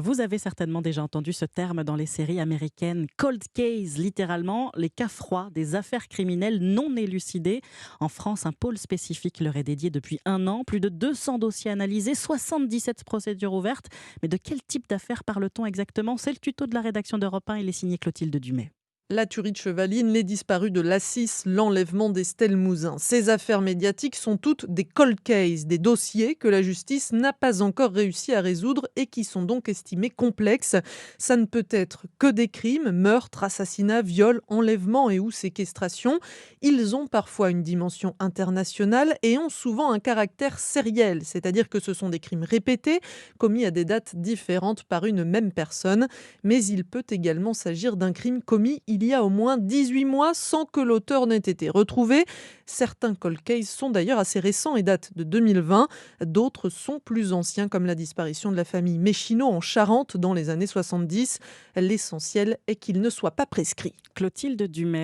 Vous avez certainement déjà entendu ce terme dans les séries américaines. Cold case, littéralement, les cas froids des affaires criminelles non élucidées. En France, un pôle spécifique leur est dédié depuis 1 an. Plus de 200 dossiers analysés, 77 procédures ouvertes. Mais de quel type d'affaires parle-t-on exactement? C'est le tuto de la rédaction d'Europe 1. Il est signé Clotilde Dumais. La tuerie de Chevaline, les disparus de l'Assis, l'enlèvement d'Estelle Mouzin. Ces affaires médiatiques sont toutes des cold cases, des dossiers que la justice n'a pas encore réussi à résoudre et qui sont donc estimés complexes. Ça ne peut être que des crimes, meurtres, assassinats, viols, enlèvements et ou séquestrations. Ils ont parfois une dimension internationale et ont souvent un caractère sériel, c'est-à-dire que ce sont des crimes répétés, commis à des dates différentes par une même personne. Mais il peut également s'agir d'un crime commis il y a au moins 18 mois sans que l'auteur n'ait été retrouvé. Certains cold cases sont d'ailleurs assez récents et datent de 2020. D'autres sont plus anciens, comme la disparition de la famille Méchineau en Charente dans les années 70. L'essentiel est qu'il ne soit pas prescrit. Clotilde Dumais.